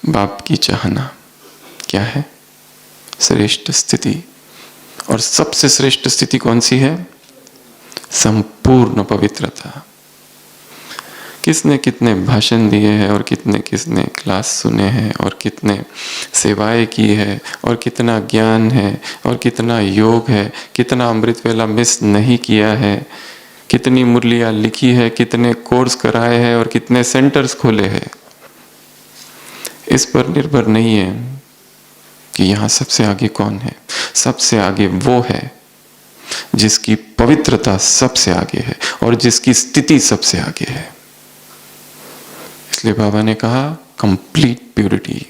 बाप की चाहना क्या है? श्रेष्ठ स्थिति। और सबसे श्रेष्ठ स्थिति कौन सी है? संपूर्ण पवित्रता। किसने कितने भाषण दिए हैं और किसने क्लास सुने हैं और कितने सेवाएं की है और कितना ज्ञान है और कितना योग है, कितना अमृत वेला मिस नहीं किया है, कितनी मुरलियाँ लिखी है, कितने कोर्स कराए हैं और कितने सेंटर्स खोले हैं, इस पर निर्भर नहीं है कि यहाँ सबसे आगे कौन है। सबसे आगे वो है जिसकी पवित्रता सबसे आगे है और जिसकी स्थिति सबसे आगे है। इसलिए बाबा ने कहा कंप्लीट प्यूरिटी।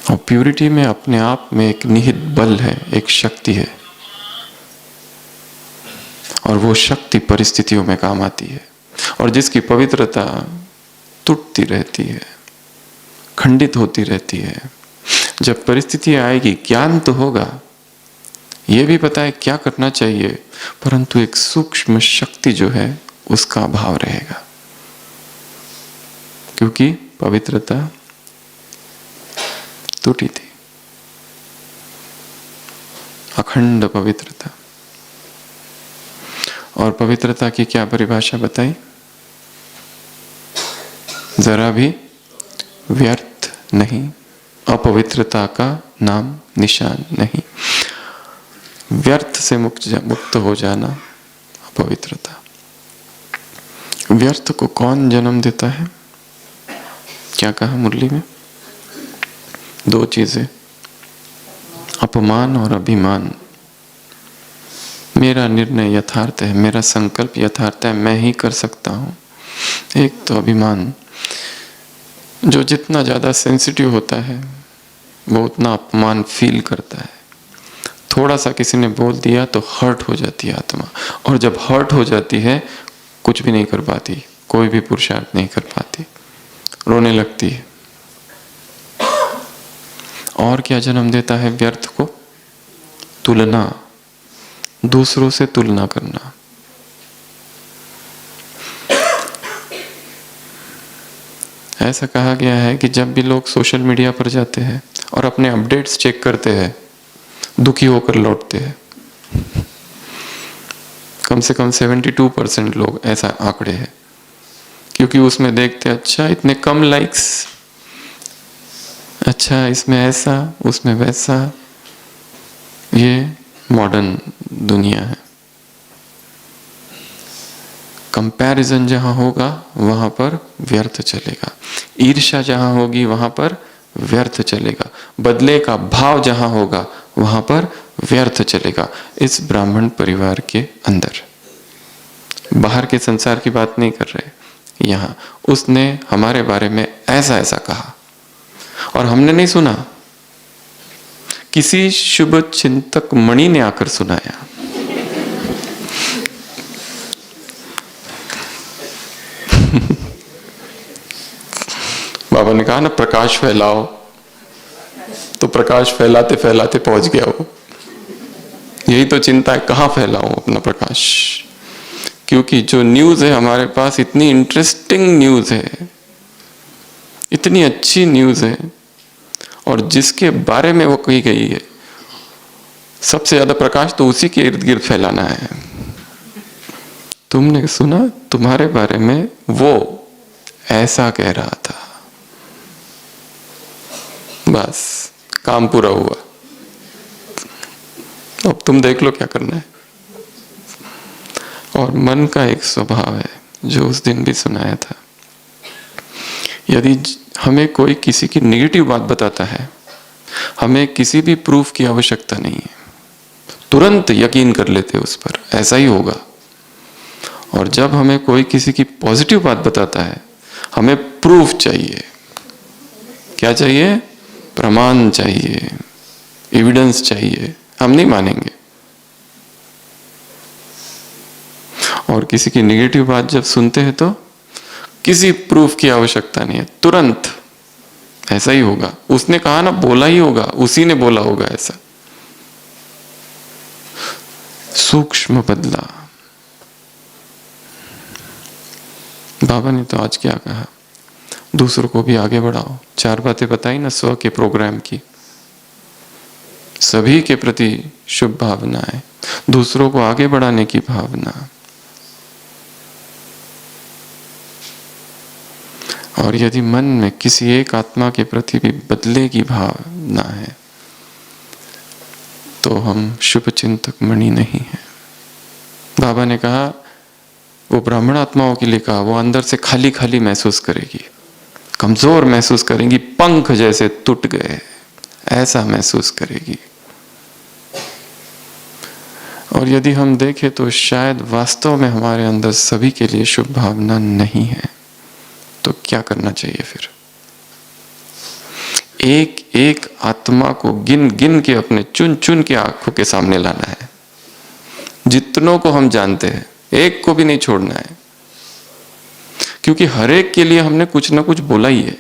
और प्यूरिटी में अपने आप में एक निहित बल है, एक शक्ति है, और वो शक्ति परिस्थितियों में काम आती है। और जिसकी पवित्रता टूटती रहती है, खंडित होती रहती है, जब परिस्थितियां आएगी, ज्ञान तो होगा, ये भी पता है क्या करना चाहिए, परंतु एक सूक्ष्म शक्ति जो है उसका अभाव रहेगा, क्योंकि पवित्रता टूटी थी। अखंड पवित्रता। और पवित्रता की क्या परिभाषा बताई? जरा भी व्यर्थ नहीं, अपवित्रता का नाम निशान नहीं। व्यर्थ से मुक्त हो जाना अपवित्रता। व्यर्थ को कौन जन्म देता है? क्या कहा मुरली में? दो चीजें, अपमान और अभिमान। मेरा निर्णय यथार्थ है, मेरा संकल्प यथार्थ है, मैं ही कर सकता हूं। एक तो अभिमान, जो जितना ज्यादा सेंसिटिव होता है वो उतना अपमान फील करता है। थोड़ा सा किसी ने बोल दिया तो हर्ट हो जाती है आत्मा, और जब हर्ट हो जाती है कुछ भी नहीं कर पाती, कोई भी पुरुषार्थ नहीं कर पाती, रोने लगती है। और क्या जन्म देता है व्यर्थ को? तुलना, दूसरों से तुलना करना। ऐसा कहा गया है कि जब भी लोग सोशल मीडिया पर जाते हैं और अपने अपडेट्स चेक करते हैं, दुखी होकर लौटते हैं। कम से कम 72% लोग, ऐसा आंकड़े हैं, क्योंकि उसमें देखते अच्छा इतने कम लाइक्स, अच्छा इसमें ऐसा, उसमें वैसा। ये मॉडर्न दुनिया है। कंपैरिजन जहां होगा वहां पर व्यर्थ चलेगा, ईर्ष्या जहां होगी वहां पर व्यर्थ चलेगा, बदले का भाव जहां होगा वहां पर व्यर्थ चलेगा। इस ब्राह्मण परिवार के अंदर, बाहर के संसार की बात नहीं कर रहे, यहां उसने हमारे बारे में ऐसा ऐसा कहा और हमने नहीं सुना, किसी शुभ चिंतक मणि ने आकर सुनाया। बाबा ने कहा ना प्रकाश फैलाओ, तो प्रकाश फैलाते फैलाते पहुंच गया वो। यही तो चिंता है, कहाँ फैलाऊं अपना प्रकाश, क्योंकि जो न्यूज है हमारे पास, इतनी इंटरेस्टिंग न्यूज है, इतनी अच्छी न्यूज है, और जिसके बारे में वो कही गई है, सबसे ज्यादा प्रकाश तो उसी के इर्द गिर्द फैलाना है। तुमने सुना, तुम्हारे बारे में वो ऐसा कह रहा था, बस काम पूरा हुआ। अब तुम देख लो क्या करना है। और मन का एक स्वभाव है जो उस दिन भी सुनाया था, यदि हमें कोई किसी की नेगेटिव बात बताता है, हमें किसी भी प्रूफ की आवश्यकता नहीं है, तुरंत यकीन कर लेते उस पर, ऐसा ही होगा। और जब हमें कोई किसी की पॉजिटिव बात बताता है, हमें प्रूफ चाहिए। क्या चाहिए? प्रमाण चाहिए, एविडेंस चाहिए, हम नहीं मानेंगे। और किसी की नेगेटिव बात जब सुनते हैं तो किसी प्रूफ की आवश्यकता नहीं है, तुरंत ऐसा ही होगा, उसने कहा ना, बोला ही होगा, उसी ने बोला होगा ऐसा। सूक्ष्म बदला। बाबा ने तो आज क्या कहा, दूसरों को भी आगे बढ़ाओ। 4 बातें बताई ना स्व के प्रोग्राम की, सभी के प्रति शुभ भावनाएं, दूसरों को आगे बढ़ाने की भावना, और यदि मन में किसी एक आत्मा के प्रति भी बदले की भावना है तो हम शुभ चिंतक मणि नहीं है। बाबा ने कहा, वो ब्राह्मण आत्माओं के लिए कहा, वो अंदर से खाली खाली महसूस करेगी, कमजोर महसूस करेंगी, पंख जैसे टूट गए ऐसा महसूस करेगी। और यदि हम देखें तो शायद वास्तव में हमारे अंदर सभी के लिए शुभ भावना नहीं है। तो क्या करना चाहिए फिर? एक एक आत्मा को गिन गिन के अपने चुन चुन के आंखों के सामने लाना है। जितनों को हम जानते हैं एक को भी नहीं छोड़ना है, क्योंकि हर एक के लिए हमने कुछ ना कुछ बोला ही है,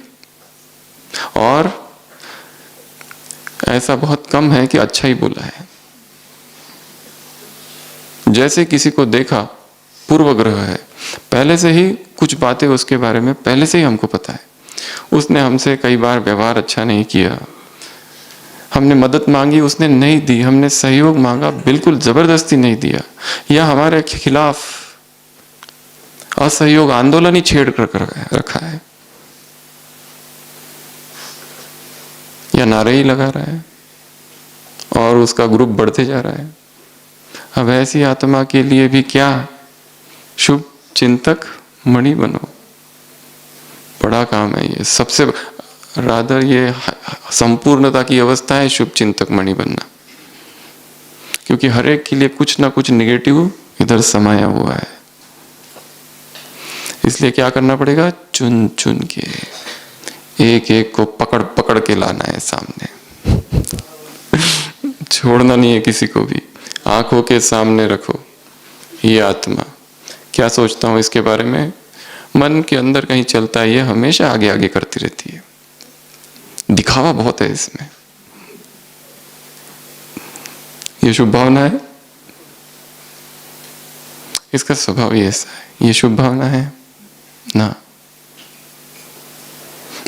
और ऐसा बहुत कम है कि अच्छा ही बोला है। जैसे किसी को देखा, पूर्व ग्रह है, पहले से ही कुछ बातें उसके बारे में पहले से ही हमको पता है। उसने हमसे कई बार व्यवहार अच्छा नहीं किया, हमने मदद मांगी उसने नहीं दी, हमने सहयोग मांगा बिल्कुल जबरदस्ती नहीं दिया, या हमारे खिलाफ असहयोग आंदोलन ही छेड़ कर रखा है, या नारे ही लगा रहा है और उसका ग्रुप बढ़ते जा रहा है। अब ऐसी आत्मा के लिए भी क्या शुभ चिंतक मणि बनो। बड़ा काम है ये, सबसे रादर ये संपूर्णता की अवस्था है शुभ चिंतक मणि बनना, क्योंकि हर एक के लिए कुछ ना कुछ नेगेटिव इधर समाया हुआ है। इसलिए क्या करना पड़ेगा? चुन चुन के एक एक को पकड़ पकड़ के लाना है सामने छोड़ना नहीं है किसी को भी। आंखों के सामने रखो, ये आत्मा क्या सोचता हूं इसके बारे में, मन के अंदर कहीं चलता है, ये हमेशा आगे आगे करती रहती है, दिखावा बहुत है इसमें। ये शुभ भावना है, इसका स्वभाव ही ऐसा है, ये शुभ भावना है ना।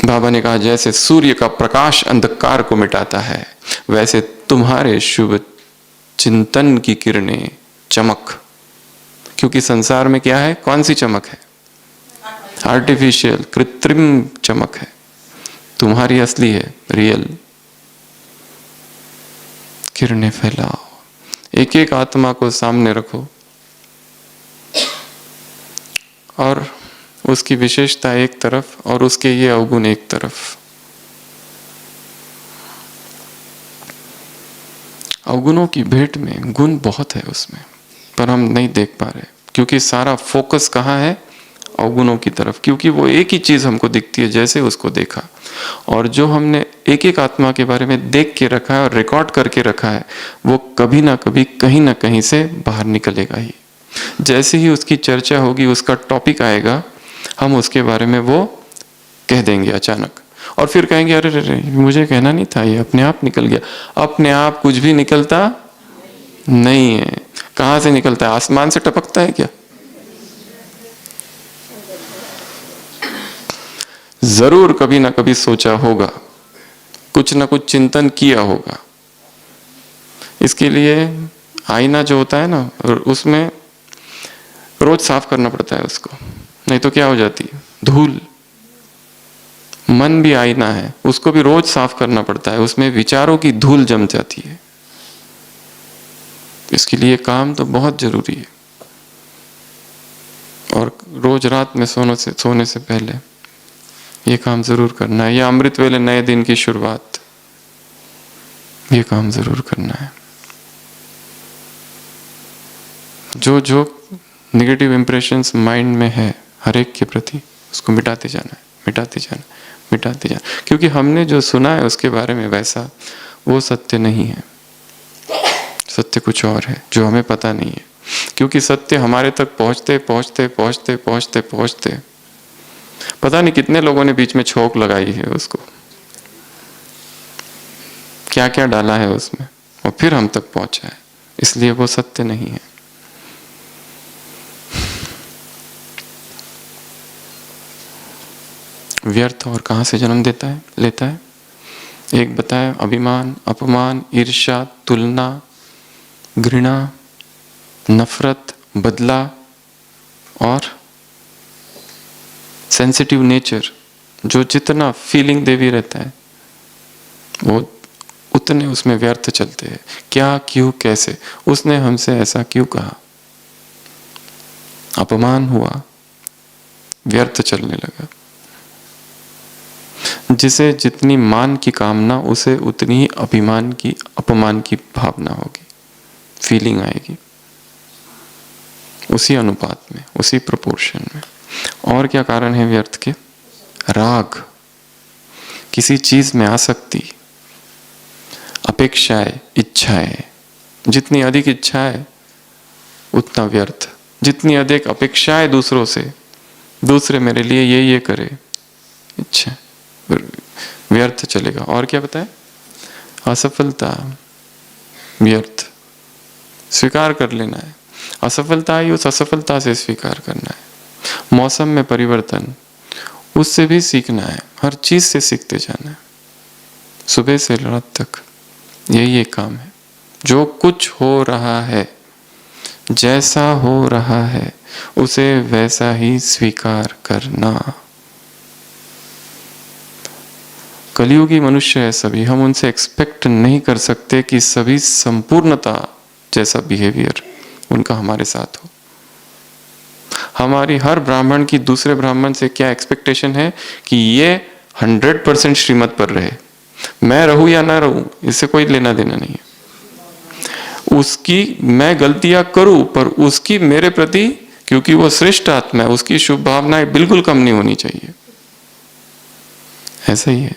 बाबा ने कहा, जैसे सूर्य का प्रकाश अंधकार को मिटाता है, वैसे तुम्हारे शुभ चिंतन की किरणें चमक, क्योंकि संसार में क्या है, कौन सी चमक है? आर्टिफिशियल, कृत्रिम चमक है, तुम्हारी असली है, रियल। किरणें फैलाओ, एक एक आत्मा को सामने रखो और उसकी विशेषता एक तरफ और उसके ये अवगुण एक तरफ। अवगुणों की भेंट में गुण बहुत है उसमें, पर हम नहीं देख पा रहे, क्योंकि सारा फोकस कहाँ है? अवगुणों की तरफ, क्योंकि वो एक ही चीज हमको दिखती है जैसे उसको देखा, और जो हमने एक एक आत्मा के बारे में देख के रखा है और रिकॉर्ड करके रखा है, वो कभी ना कभी कहीं ना कहीं से बाहर निकलेगा ही। जैसे ही उसकी चर्चा होगी, उसका टॉपिक आएगा, हम उसके बारे में वो कह देंगे अचानक, और फिर कहेंगे अरे अरे मुझे कहना नहीं था, ये अपने आप निकल गया। अपने आप कुछ भी निकलता नहीं है। कहां से निकलता है? आसमान से टपकता है क्या? जरूर कभी ना कभी सोचा होगा, कुछ ना कुछ चिंतन किया होगा। इसके लिए आईना जो होता है ना, उसमें रोज साफ करना पड़ता है उसको, नहीं तो क्या हो जाती है? धूल। मन भी आईना है, उसको भी रोज साफ करना पड़ता है, उसमें विचारों की धूल जम जाती है। इसके लिए काम तो बहुत जरूरी है, और रोज रात में सोने से पहले ये काम जरूर करना है। या अमृत वेले नए दिन की शुरुआत, ये काम जरूर करना है। जो जो नेगेटिव इंप्रेशंस माइंड में है हर एक के प्रति, उसको मिटाते जाना है, मिटाते जाना, मिटाते जाना, क्योंकि हमने जो सुना है उसके बारे में वैसा वो सत्य नहीं है। सत्य कुछ और है जो हमें पता नहीं है, क्योंकि सत्य हमारे तक पहुंचते पहुंचते पहुंचते पहुंचते पहुंचते पता नहीं कितने लोगों ने बीच में छोक लगाई है उसको, क्या क्या डाला है उसमें, और फिर हम तक पहुंचा है, इसलिए वो सत्य नहीं है। व्यर्थ और कहाँ से जन्म लेता है। एक बताया अभिमान, अपमान, ईर्ष्या, तुलना, घृणा, नफरत, बदला और सेंसिटिव नेचर, जो जितना फीलिंग देवी रहता है वो उतने उसमें व्यर्थ चलते हैं। क्या, क्यों, कैसे, उसने हमसे ऐसा क्यों कहा, अपमान हुआ, व्यर्थ चलने लगा। जिसे जितनी मान की कामना, उसे उतनी ही अपमान की भावना होगी, फीलिंग आएगी, उसी अनुपात में, उसी प्रोपोर्शन में। और क्या कारण है व्यर्थ के? राग, किसी चीज में आसक्ति, अपेक्षाएं, इच्छाएं। जितनी अधिक इच्छा है उतना व्यर्थ। जितनी अधिक अपेक्षाएं दूसरों से, दूसरे मेरे लिए ये करे, इच्छा व्यर्थ चलेगा। और क्या बताए? असफलता, व्यर्थ, स्वीकार कर लेना है। असफलता आई, उस असफलता से स्वीकार करना है। मौसम में परिवर्तन, उससे भी सीखना है, हर चीज से सीखते जाना है, सुबह से रात तक। यही एक काम है। जो कुछ हो रहा है, जैसा हो रहा है, उसे वैसा ही स्वीकार करना। कलियुगी मनुष्य है सभी, हम उनसे एक्सपेक्ट नहीं कर सकते कि सभी संपूर्णता जैसा बिहेवियर उनका हमारे साथ हो। हमारी हर ब्राह्मण की दूसरे ब्राह्मण से क्या एक्सपेक्टेशन है कि ये 100% श्रीमत पर रहे। मैं रहूं या ना रहूं, इससे कोई लेना देना नहीं है। उसकी मैं गलतियां करूं, पर उसकी मेरे प्रति, क्योंकि वो श्रेष्ठ आत्मा है, उसकी शुभ भावनाएं बिल्कुल कम नहीं होनी चाहिए। ऐसा ही है।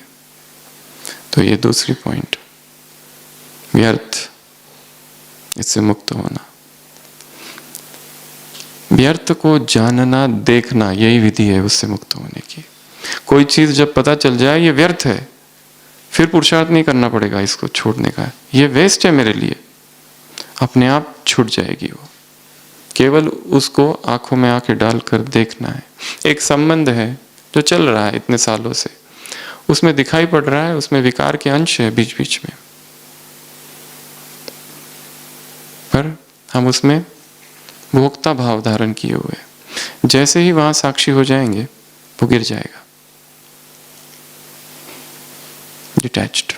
तो ये दूसरी पॉइंट, व्यर्थ, इससे मुक्त होना। व्यर्थ को जानना, देखना, यही विधि है उससे मुक्त होने की। कोई चीज जब पता चल जाए ये व्यर्थ है, फिर पुरुषार्थ नहीं करना पड़ेगा इसको छोड़ने का, ये वेस्ट है मेरे लिए, अपने आप छूट जाएगी वो। केवल उसको आंखों में आंखें डालकर देखना है। एक संबंध है जो चल रहा है इतने सालों से, उसमें दिखाई पड़ रहा है, उसमें विकार के अंश है बीच बीच में, पर हम उसमें भोक्ता भाव धारण किए हुए हैं। जैसे ही वहां साक्षी हो जाएंगे वो गिर जाएगा, डिटैच्ड।